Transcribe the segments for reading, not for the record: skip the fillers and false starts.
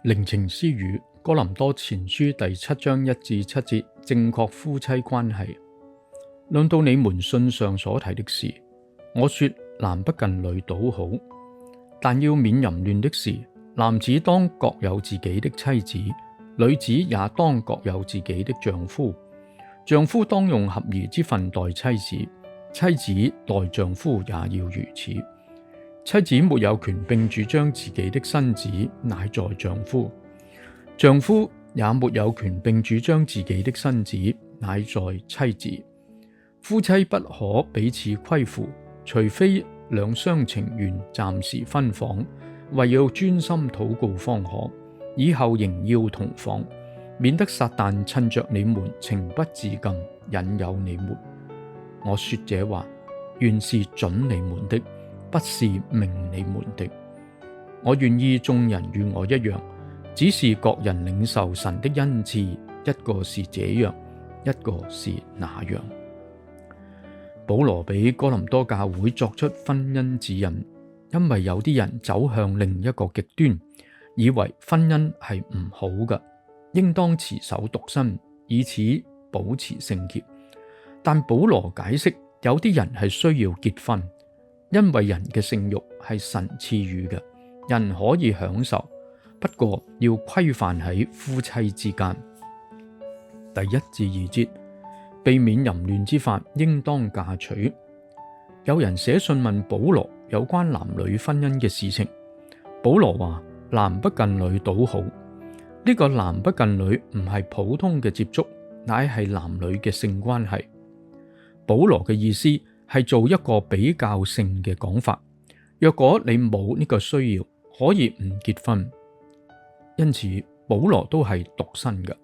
靈情私語，哥林多前書第7章1至7節，正確夫妻關係。論到你們信上所提的事，我說男不近女倒好，但要免淫亂的事。男子當各有自己的妻子，女子也當各有自己的丈夫。丈夫當用合宜之分待妻子，妻子待丈夫也要如此。妻子沒有權並主張自己的身子乃在丈夫，丈夫也沒有權並主張自己的身子乃在妻子。夫妻不可彼此虧負，除非兩相情願暫時分房，為要專心禱告方可，以後仍要同房，免得撒旦趁着你們情不自禁引誘你們。我說這話，原是准你們的，不是命你們的。我願意眾人與我一樣，只是各人領受神的恩賜，一個是這樣，一個是那樣。保羅俾哥林多教會作出婚姻指引，因為有啲人走向另一個極端，以為婚姻係唔好嘅，應當持守獨身，以此保持聖潔。但保羅解釋，有啲人係需要結婚，因為人嘅性慾係神賜予嘅，人可以享受，不過要規範喺夫妻之間。第1至2節，避免淫亂之法，應當嫁娶。有人寫信問保羅有關男女婚姻嘅事情，保羅話男不近女倒好。呢個男不近女唔係普通嘅接觸，乃係男女嘅性關係。保羅嘅意思係做一個比較性嘅講法，若果你冇呢個需要，可以唔結婚。因此保羅都係獨身嘅，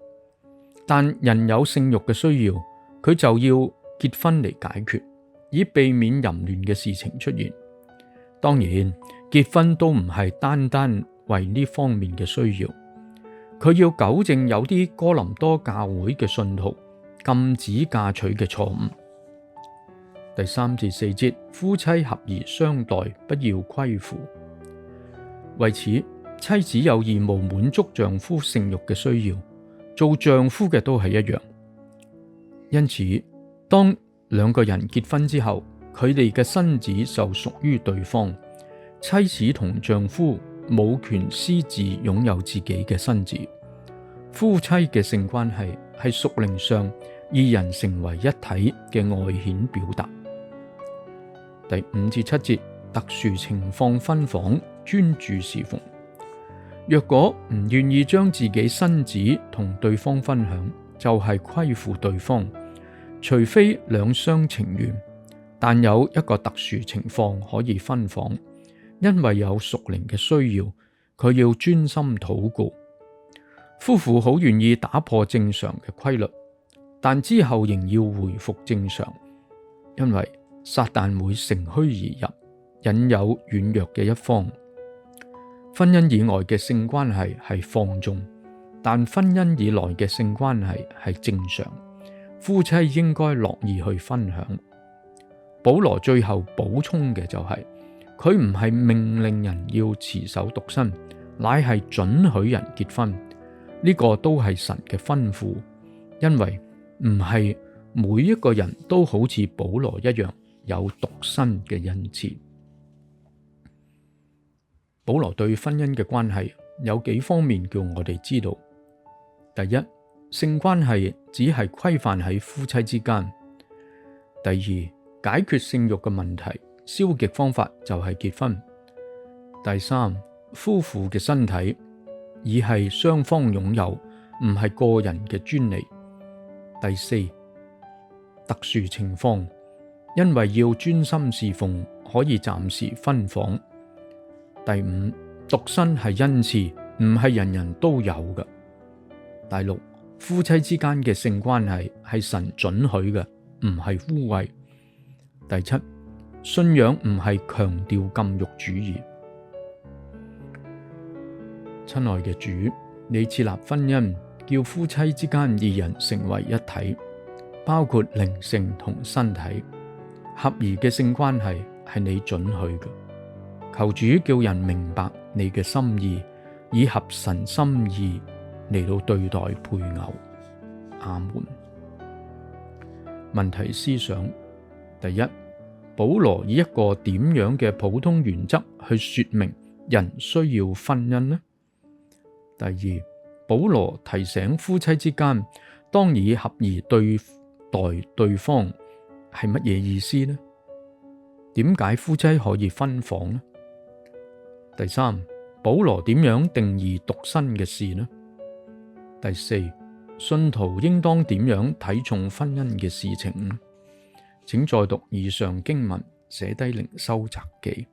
但人有性慾嘅需要，佢就要結婚嚟解決，以避免淫亂嘅事情出現。當然，結婚都唔係單單為呢方面嘅需要，佢要糾正有啲哥林多教會嘅信徒禁止嫁娶嘅錯誤。第3至4節，夫妻合宜相待，不要虧負。為此，妻子有義務滿足丈夫性慾嘅需要，做丈夫嘅都係一樣。因此，當兩個人結婚之後，佢哋嘅身子就屬於對方。妻子同丈夫冇權私自擁有自己嘅身子。夫妻嘅性關係係屬靈上二人成為一體嘅外顯表達。第5至7節，特殊情況分房，專注侍奉。若果唔願意將自己身子同對方分享，就係虧負對方。除非兩相情願，但有一個特殊情況可以分房，因為有屬靈嘅需要，佢要專心禱告。夫婦好願意打破正常嘅規律，但之後仍要回復正常，因為撒旦會乘虛而入，引誘軟弱嘅一方。婚姻以外嘅性關係係放縱，但婚姻以內嘅性關係係正常。夫妻應該樂意去分享。保羅最後補充嘅就係，佢唔係命令人要持守獨身，乃係准許人結婚。呢個都係神嘅吩咐，因為唔係每一個人都好似保羅一樣有獨身嘅恩賜。保羅對婚姻嘅關係有幾方面叫我哋知道。第一，性關係只係規範喺夫妻之間。第二，解決性慾嘅問題，消極方法就係結婚。第三，夫婦嘅身體已係雙方擁有，唔係個人嘅專利。第四，特殊情況，因為要專心侍奉，可以暫時分房。第五，獨身係恩賜，唔係人人都有嘅。第六，夫妻之間嘅性關係係神准許嘅，唔係污穢。第七，信仰唔係強調禁慾主義。親愛嘅主，你設立婚姻，叫夫妻之間二人成為一體，包括靈性同身體。合宜嘅性關係係你准許嘅。求主叫人明白你嘅心意，以合神心意嚟到對待配偶。阿門。問題思想：第一，保羅以一個點樣嘅普通原則去說明人需要婚姻呢？第二，保羅提醒夫妻之間當以合宜對待對方係乜嘢意思呢？點解夫妻可以分房呢？第三，保羅點樣定義獨身嘅事呢？第四，信徒應當點樣睇重婚姻嘅事情呢？請再讀以上經文，寫低靈修札記。